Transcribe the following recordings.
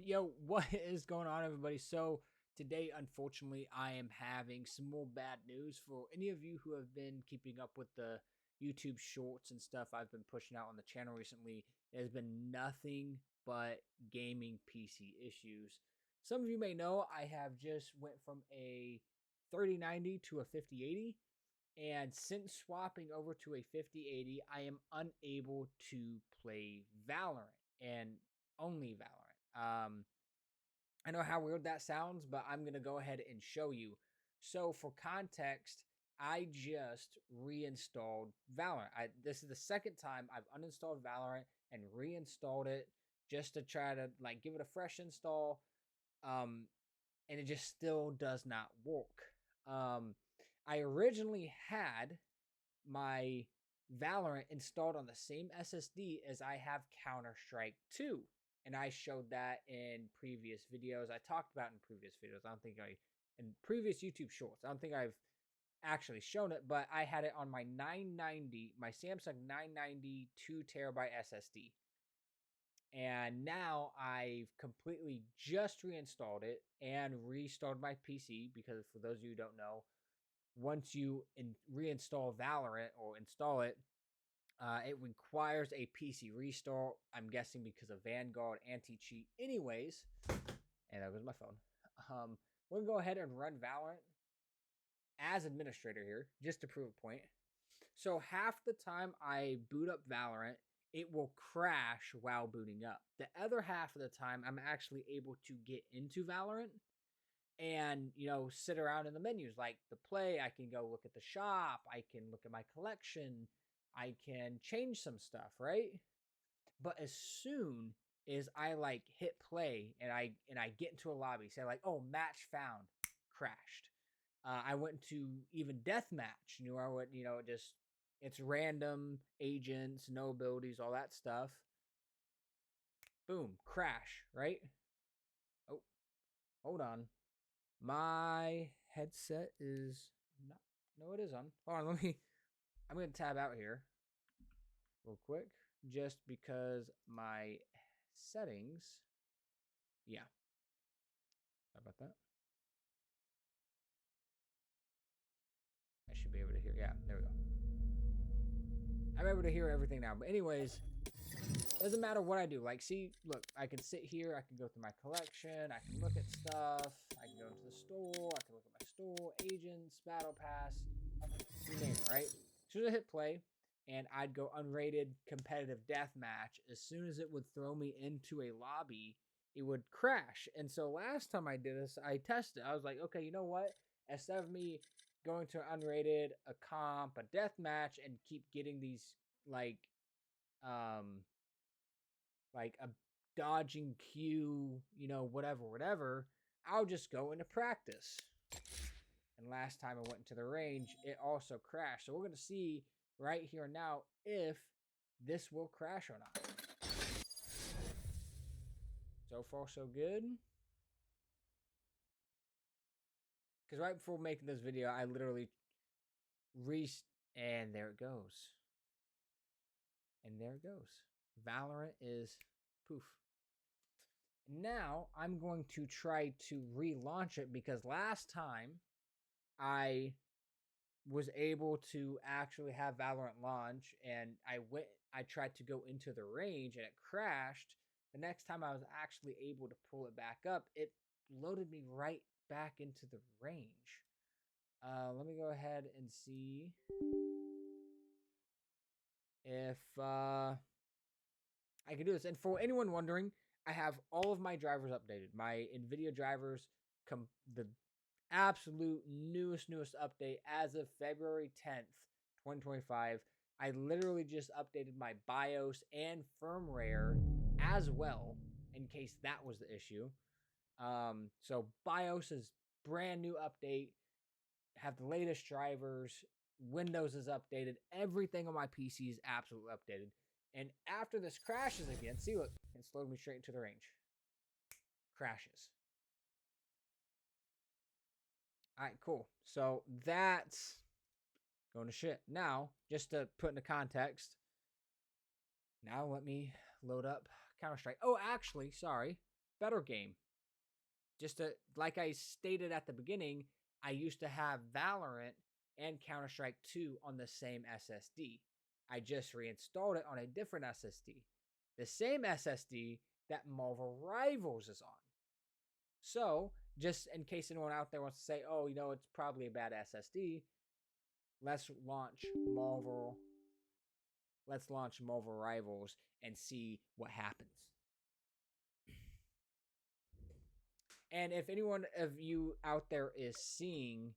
Yo, what is going on, everybody? So, today, unfortunately, I am having some more bad news for any of you who have been keeping up with the YouTube shorts and stuff I've been pushing out on the channel recently. There's been nothing but gaming PC issues. Some of you may know I have just went from a 3090 to a 5080, and since swapping over to a 5080, I am unable to play Valorant, and only Valorant. I know how weird that sounds, but I'm going to go ahead and show you. So for context, I just reinstalled Valorant. This is the second time I've uninstalled Valorant and reinstalled it just to try to like give it a fresh install. And it just still does not work. I originally had my Valorant installed on the same SSD as I have Counter-Strike 2. And I showed that in previous videos. I talked about in previous videos. In previous YouTube shorts. I don't think I've actually shown it, but I had it on my 990, my Samsung 990 2TB SSD. And now I've completely just reinstalled it and restarted my PC because for those of you who don't know, once you reinstall Valorant or install it, it requires a PC restart. I'm guessing because of Vanguard anti-cheat. Anyways, and that was my phone. We're gonna go ahead and run Valorant as administrator here, just to prove a point. So half the time I boot up Valorant, it will crash while booting up. The other half of the time, I'm actually able to get into Valorant and, sit around in the menus like the play. I can go look at the shop. I can look at my collection. I can change some stuff, right? But as soon as I like hit play and I get into a lobby, say like, oh, match found, crashed. I went to even deathmatch. I went, it's random agents, no abilities, all that stuff. Boom, crash, right? Oh, hold on. My headset is not. No, it is on. Hold on, I'm going to tab out here real quick just because my settings. Yeah. How about that? I should be able to hear. Yeah, there we go. I'm able to hear everything now. But anyways, doesn't matter what I do. Like, see, look, I can sit here. I can go through my collection. I can look at stuff. I can go into the store. I can look at my store, agents, battle pass, you name it, right? As soon as I hit play, and I'd go unrated competitive deathmatch, as soon as it would throw me into a lobby, it would crash. And so last time I did this, I tested. I was like, okay, you know what? Instead of me going to unrated, a comp, a deathmatch, and keep getting these like a dodging queue, whatever, I'll just go into practice. And last time I went into the range, it also crashed. So we're going to see right here now if this will crash or not. So far, so good. Because right before making this video, I literally and there it goes. And there it goes. Valorant is poof. Now I'm going to try to relaunch it because last time I was able to actually have Valorant launch and I tried to go into the range and it crashed. The next time I was actually able to pull it back up, it loaded me right back into the range. Let me go ahead and see if I can do this. And for anyone wondering, I have all of my drivers updated. My NVIDIA drivers, the absolute newest update as of February 10th, 2025. I literally just updated my BIOS and firmware as well in case that was the issue. So BIOS is brand new update, have the latest drivers, Windows is updated, everything on my PC is absolutely updated. And after this crashes again, see, look, it slowed me straight into the range. Crashes. All right, cool. So that's going to shit. Now, just to put into context, now let me load up Counter-Strike. Oh, actually, sorry. better game. Like I stated at the beginning, I used to have Valorant and Counter-Strike 2 on the same SSD. I just reinstalled it on a different SSD. The same SSD that Marvel Rivals is on. So, just in case anyone out there wants to say, oh, it's probably a bad SSD, let's launch Marvel Rivals and see what happens. And if anyone of you out there is seeing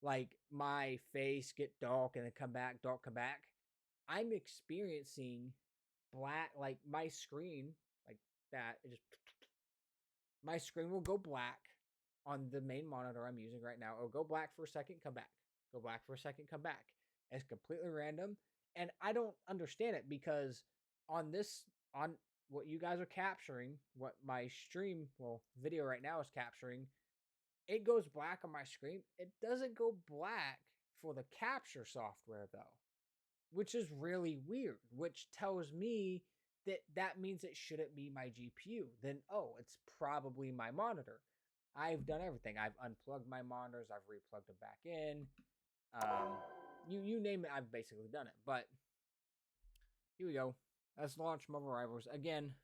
like my face get dark and then come back, dark, come back, I'm experiencing black, like my screen, like that, my screen will go black on the main monitor I'm using right now. It'll go black for a second, come back. Go black for a second, come back. It's completely random. And I don't understand it because on what you guys are capturing, what my video right now is capturing, it goes black on my screen. It doesn't go black for the capture software though, which is really weird, which tells me that means it shouldn't be my GPU. Then, it's probably my monitor. I've done everything. I've unplugged my monitors. I've replugged them back in. You name it, I've basically done it. But here we go. Let's launch Marvel Rivals again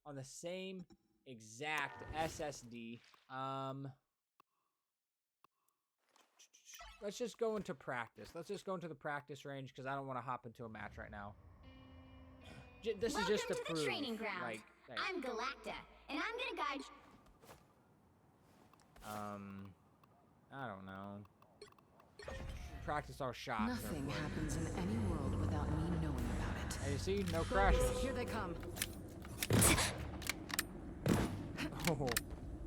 on the same exact SSD. Let's just go into practice. Let's just go into the practice range because I don't want to hop into a match right now. This is just to prove, training ground. Like, I'm Galacta, and I'm gonna guide. I don't know. Practice our shots. Nothing happens in any world without me knowing about it. Hey, you see? No crashes. Here they come. Oh.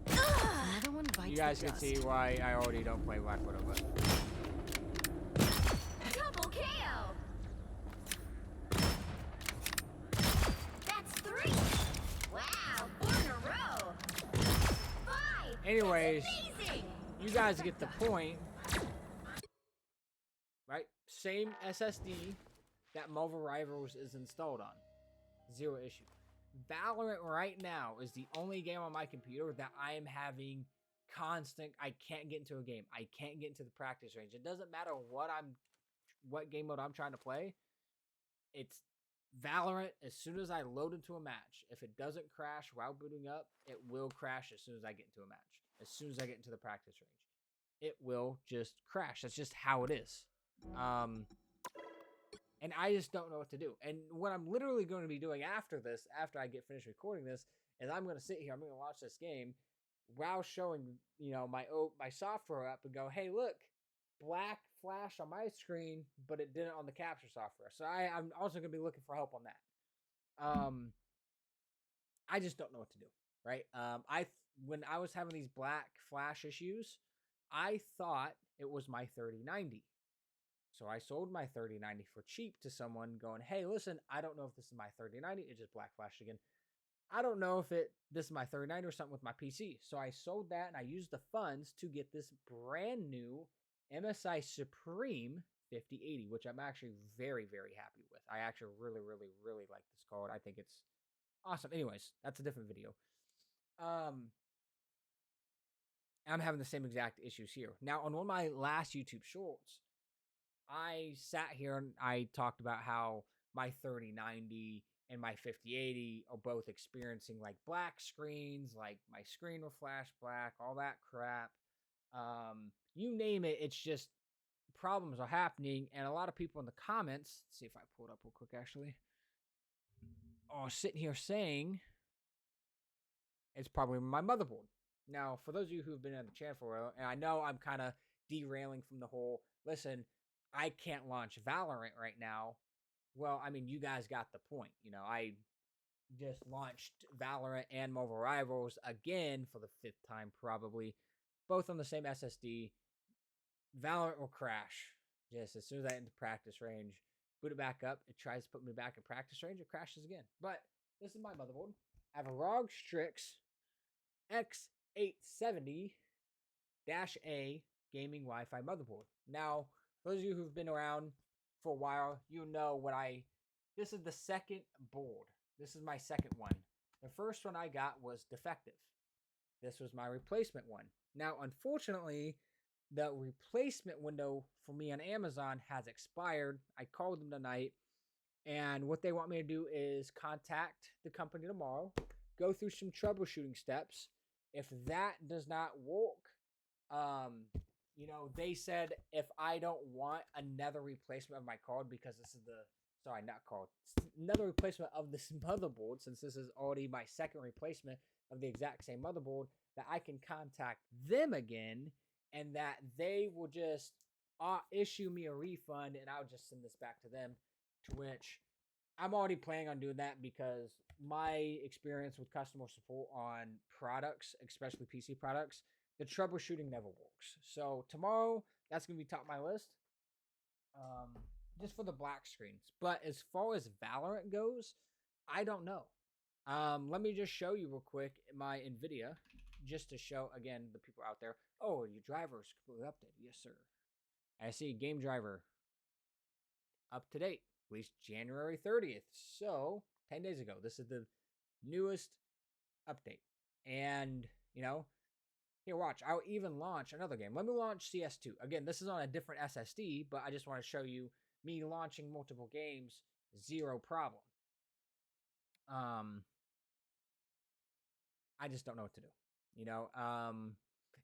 Another one bites You guys the can dust. see why I already don't play Black Widow, but... Double KO. That's 3. Wow, 4 in a row. 5. Anyways, Amazing. you guys get the point. Right? Same SSD that Marvel Rivals is installed on. Zero issue. Valorant right now is the only game on my computer that I am having I can't get into a game. I can't get into the practice range. It doesn't matter what game mode I'm trying to play. It's Valorant. As soon as I load into a match, if it doesn't crash while booting up, it will crash as soon as I get into a match. As soon as I get into the practice range, it will just crash. That's just how it is. And I just don't know what to do. And what I'm literally going to be doing after I get finished recording this, is I'm going to sit here, I'm going to watch this game while showing, my software up and go, hey, look, black flash on my screen, but it didn't on the capture software. So I'm also going to be looking for help on that. I just don't know what to do, right? When I was having these black flash issues, I thought it was my 3090. So I sold my 3090 for cheap to someone going, hey, listen, I don't know if this is my 3090. It just black flashed again. I don't know if this is my 3090 or something with my PC. So I sold that and I used the funds to get this brand new MSI Supreme 5080, which I'm actually very, very happy with. I actually really, really, really like this card. I think it's awesome. Anyways, that's a different video. I'm having the same exact issues here. Now, on one of my last YouTube shorts, I sat here and I talked about how my 3090 and my 5080 are both experiencing like black screens, like my screen will flash black, all that crap. You name it, it's just problems are happening. And a lot of people in the comments, let's see if I pull it up real quick actually, are sitting here saying it's probably my motherboard. Now, for those of you who've been on the channel for a while, and I know I'm kind of derailing from the whole, listen, I can't launch Valorant right now. Well, I mean, you guys got the point. I just launched Valorant and Marvel Rivals again for the 5th time probably, both on the same SSD. Valorant will crash just as soon as I enter practice range. Boot it back up. It tries to put me back in practice range. It crashes again. But this is my motherboard. I have a ROG Strix X870-A gaming Wi-Fi motherboard. Now, those of you who've been around for a while, this is the second board. This is my second one. The first one I got was defective. This was my replacement one. Now, unfortunately, the replacement window for me on Amazon has expired. I called them tonight, and what they want me to do is contact the company tomorrow, go through some troubleshooting steps. If that does not work, you know, they said if I don't want another replacement of my card, because this is another replacement of this motherboard, since this is already my second replacement of the exact same motherboard, that I can contact them again, and that they will just issue me a refund, and I'll just send this back to them. To which I'm already planning on doing that, because my experience with customer support on products, especially PC products, the troubleshooting never works. So tomorrow, that's going to be top of my list, just for the black screens. But as far as Valorant goes, I don't know. Let me just show you real quick my NVIDIA, just to show, again, the people out there. Oh, your driver is completely updated. Yes, sir. I see game driver up to date, released January 30th. So 10 days ago. This is the newest update. And, you know, here, watch. I'll even launch another game. Let me launch CS2. Again, this is on a different SSD, but I just want to show you me launching multiple games, zero problem. I just don't know what to do. You know,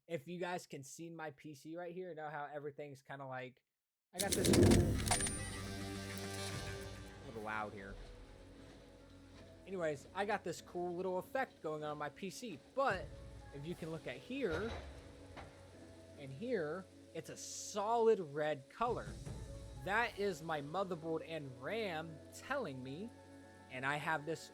if you guys can see my PC right here, you know how everything's kind of like, I got this a little loud here. Anyways, I got this cool little effect going on my PC, but if you can look at here and here, it's a solid red color. That is my motherboard and RAM telling me, and I have this.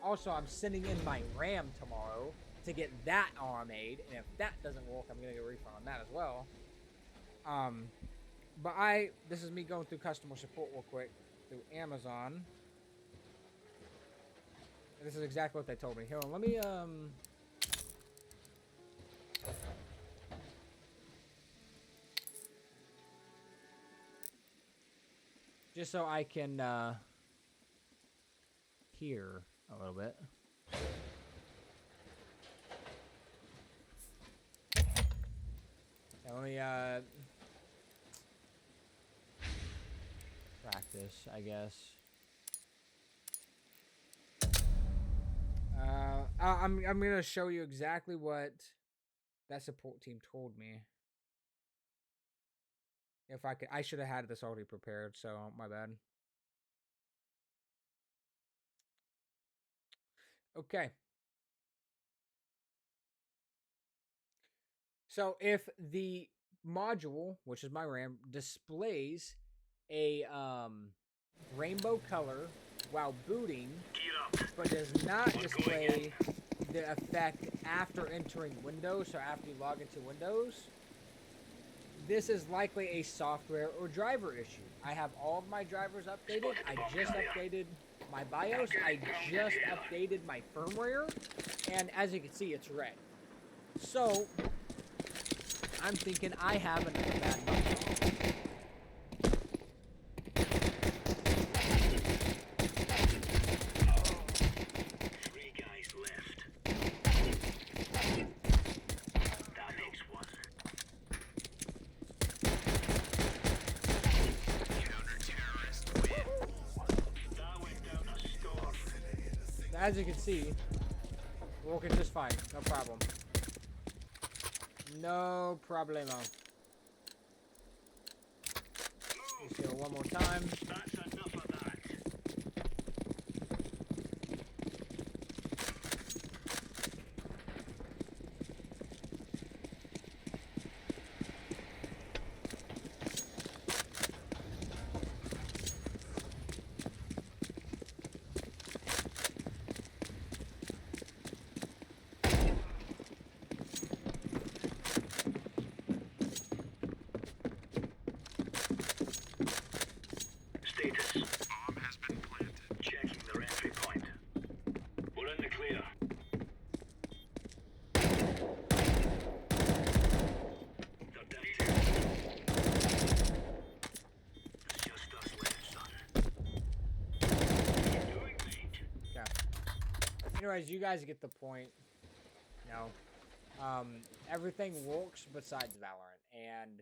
Also, I'm sending in my RAM tomorrow to get that RMA'd, and if that doesn't work, I'm gonna get a refund on that as well. But this is me going through customer support real quick through Amazon. And this is exactly what they told me. Here, let me just so I can hear a little bit. And let me practice, I guess. I'm gonna show you exactly what that support team told me. If I could, I should have had this already prepared, so my bad. Okay. So if the module, which is my RAM, displays a rainbow color while booting, but does not display the effect after entering Windows, so after you log into Windows, this is likely a software or driver issue. I have all of my drivers updated. I just updated my BIOS. I just updated my firmware. And as you can see, it's red. So, I'm thinking I have another bad bug. As you can see, working just fine. No problem. No problemo. Just go one more time. That's enough of that. Status anyways, you guys get the point. You know, everything works besides Valorant, and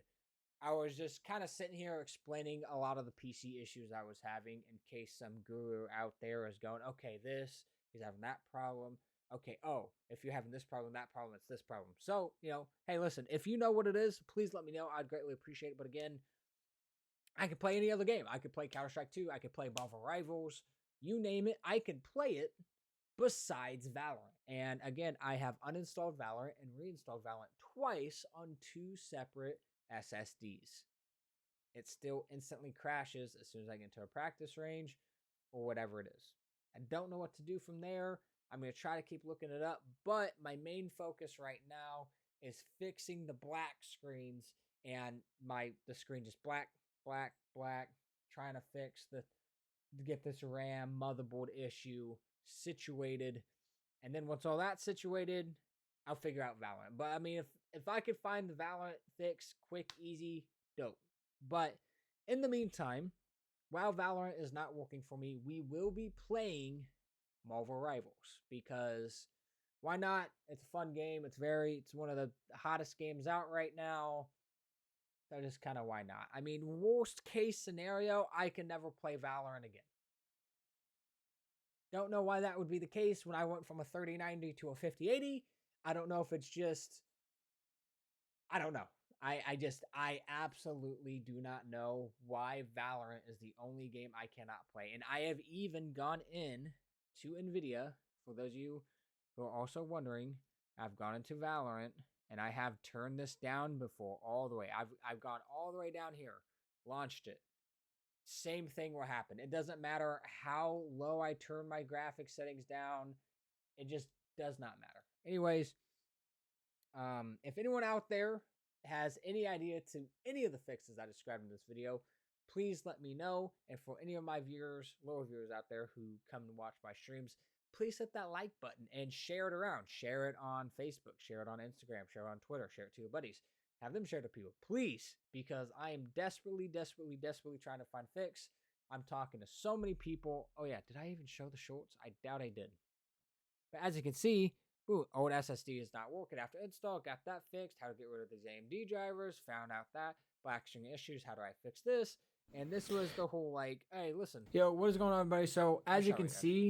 I was just kind of sitting here explaining a lot of the PC issues I was having in case some guru out there is going, okay, this, he's having that problem. Okay, oh, if you're having this problem, that problem, it's this problem. So, you know, hey, listen, if you know what it is, please let me know. I'd greatly appreciate it. But again, I could play any other game. I could play Counter-Strike 2. I could play Marvel Rivals. You name it, I could play it besides Valorant. And again, I have uninstalled Valorant and reinstalled Valorant twice on 2 separate SSDs. It still instantly crashes as soon as I get into a practice range or whatever it is. I don't know what to do from there. I'm going to try to keep looking it up, but my main focus right now is fixing the black screens and the screen just black, trying to fix get this RAM motherboard issue situated. And then once all that's situated, I'll figure out Valorant. But I mean, if I could find the Valorant fix quick, easy, dope. But in the meantime, while Valorant is not working for me, we will be playing Marvel Rivals because why not? It's a fun game. It's one of the hottest games out right now. So just kind of why not? I mean, worst case scenario, I can never play Valorant again. Don't know why that would be the case when I went from a 3090 to a 5080. I don't know if it's just, I don't know. I absolutely do not know why Valorant is the only game I cannot play. And I have even gone in to NVIDIA, for those of you who are also wondering, I've gone into Valorant and I have turned this down before all the way. I've gone all the way down here, launched it. Same thing will happen. It doesn't matter how low I turn my graphics settings down. It just does not matter. Anyways, if anyone out there has any idea to any of the fixes I described in this video, please let me know. And for any of my viewers, lower viewers out there who come and watch my streams, please hit that like button and share it around. Share it on Facebook, share it on Instagram, share it on Twitter, share it to your buddies. Have them share to people, please, because I am desperately trying to find fix. I'm talking to so many people. Oh yeah, did I even show the shorts? I doubt I did. But as you can see, old SSD is not working after install. Got that fixed. How to get rid of these AMD drivers. Found out that. Black string issues. How do I fix this? And this was the whole like, hey, listen. Yo, what is going on, everybody? So as you can see,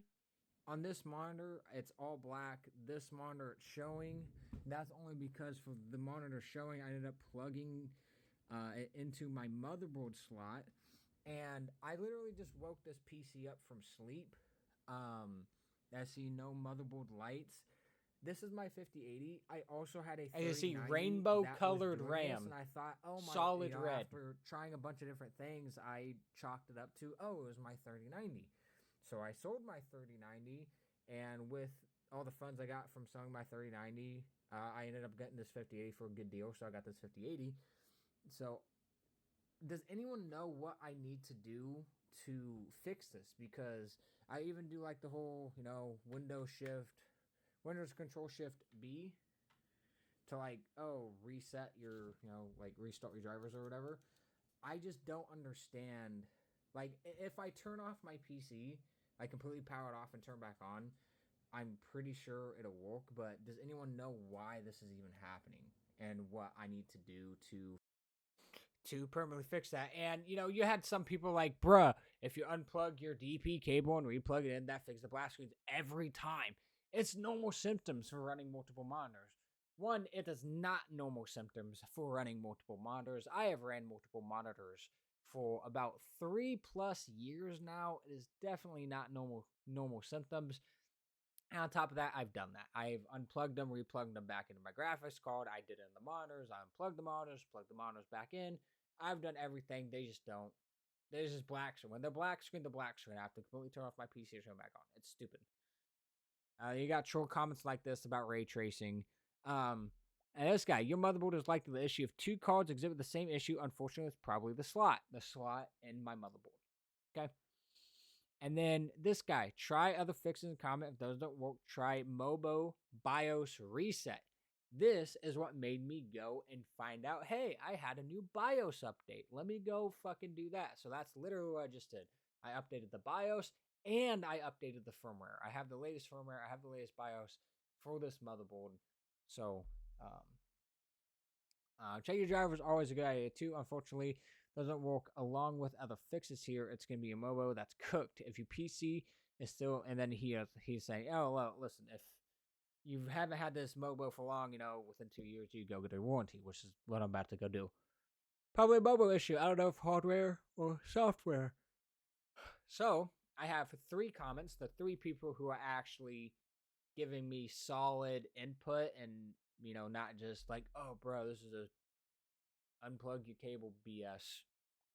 on this monitor, it's all black. This monitor, it's showing. That's only because for the monitor showing, I ended up plugging it into my motherboard slot. And I literally just woke this PC up from sleep. I see no motherboard lights. This is my 5080. I also had a 3090. I see rainbow colored RAM. And I thought, oh my, solid red. After trying a bunch of different things, I chalked it up to, oh, it was my 3090. So I sold my 3090, and with all the funds I got from selling my 3090, I ended up getting this 5080 for a good deal. So I got this 5080. So does anyone know what I need to do to fix this? Because I even do like the whole, Windows Control Shift B to like, reset your, restart your drivers or whatever. I just don't understand. Like, if I turn off my PC, I completely power it off and turn back on, I'm pretty sure it'll work. But does anyone know why this is even happening and what I need to do to permanently fix that? And, you had some people like, bruh, if you unplug your DP cable and replug it in, that fixes the black screens every time. It's normal symptoms for running multiple monitors. One, it is not normal symptoms for running multiple monitors. I have ran multiple monitors for about 3+ years now. It is definitely not normal symptoms. And on top of that, I've done that. I've unplugged them, replugged them back into my graphics card. I did it in the monitors. I unplugged the monitors, plugged the monitors back in. I've done everything. They just don't. There's just black screen. When they're black screen, the black screen. I have to completely turn off my PC and turn it back on. It's stupid. You got troll comments like this about ray tracing. And this guy, your motherboard is likely the issue. If 2 cards exhibit the same issue, unfortunately, it's probably the slot in my motherboard. Okay. And then this guy, try other fixes and comment. If those don't work, try Mobo BIOS reset. This is what made me go and find out, hey, I had a new BIOS update. Let me go fucking do that. So that's literally what I just did. I updated the BIOS and I updated the firmware. I have the latest firmware. I have the latest BIOS for this motherboard. So, check your drivers, always a good idea too. Unfortunately, doesn't work along with other fixes here. It's going to be a MOBO that's cooked. If your PC is still, and then he's saying, oh, well, listen, if you haven't had this MOBO for long, within 2 years, you go get a warranty, which is what I'm about to go do. Probably a MOBO issue. I don't know if hardware or software. So, I have 3 comments. The 3 people who are actually giving me solid input and, not just like, oh, bro, this is a unplug your cable BS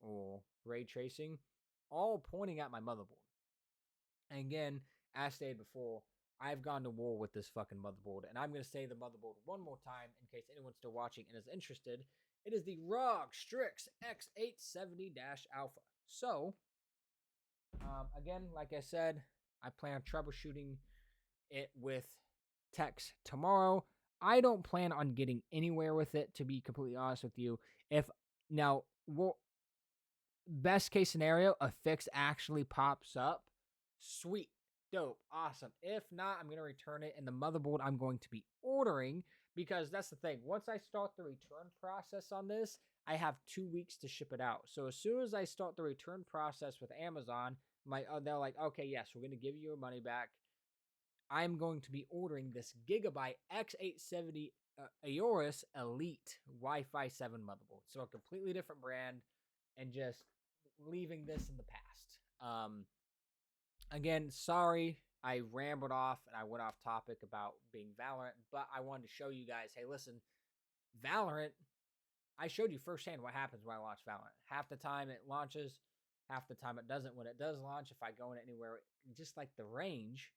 or ray tracing, all pointing at my motherboard. And again, as stated before, I've gone to war with this fucking motherboard, and I'm going to say the motherboard one more time in case anyone's still watching and is interested. It is the ROG Strix X870-Alpha. So, again, like I said, I plan on troubleshooting it with techs tomorrow. I don't plan on getting anywhere with it, to be completely honest with you. Best case scenario, a fix actually pops up. Sweet. Dope. Awesome. If not, I'm going to return it. And the motherboard I'm going to be ordering, because that's the thing. Once I start the return process on this, I have 2 weeks to ship it out. So as soon as I start the return process with Amazon, they're like, okay, yes, we're going to give you your money back. I'm going to be ordering this Gigabyte X870 Aorus Elite Wi-Fi 7 motherboard. So a completely different brand, and just leaving this in the past. Again, sorry I rambled off and I went off topic about being Valorant, but I wanted to show you guys, hey, listen, Valorant, I showed you firsthand what happens when I launch Valorant. Half the time it launches, half the time it doesn't. When it does launch, if I go in anywhere, just like the range,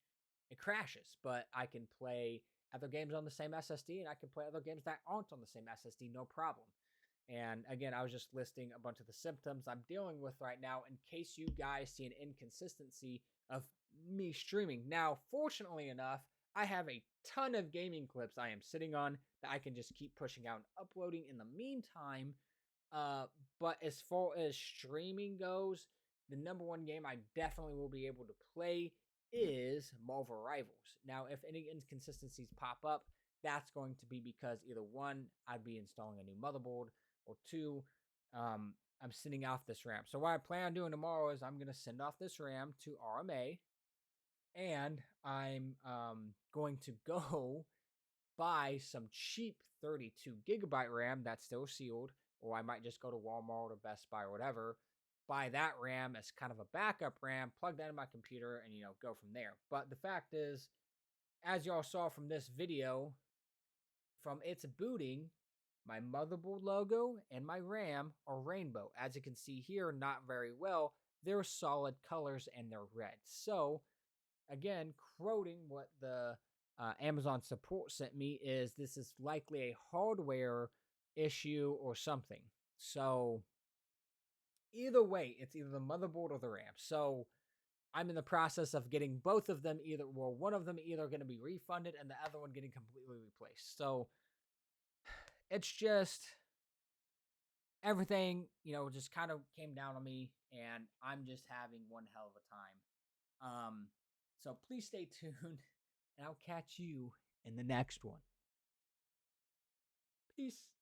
it crashes. But I can play other games on the same SSD, and I can play other games that aren't on the same SSD, no problem. And again, I was just listing a bunch of the symptoms I'm dealing with right now in case you guys see an inconsistency of me streaming. Now, fortunately enough, I have a ton of gaming clips I am sitting on that I can just keep pushing out and uploading in the meantime. But as far as streaming goes, the number one game I definitely will be able to play is Marvel Rivals. Now, if any inconsistencies pop up, that's going to be because either 1, I'd be installing a new motherboard, or 2, I'm sending off this RAM. So what I plan on doing tomorrow is I'm going to send off this RAM to RMA, and I'm going to go buy some cheap 32 gigabyte RAM that's still sealed, or I might just go to Walmart or Best Buy or whatever, buy that RAM as kind of a backup RAM, plug that in my computer, and, go from there. But the fact is, as y'all saw from this video, from its booting, my motherboard logo and my RAM are rainbow. As you can see here, not very well. They're solid colors and they're red. So, again, quoting what the Amazon support sent me, is this is likely a hardware issue or something. So, either way, it's either the motherboard or the RAM. So, I'm in the process of getting both of them one of them either going to be refunded and the other one getting completely replaced. So, it's just everything, just kind of came down on me, and I'm just having one hell of a time. So please stay tuned, and I'll catch you in the next one. Peace.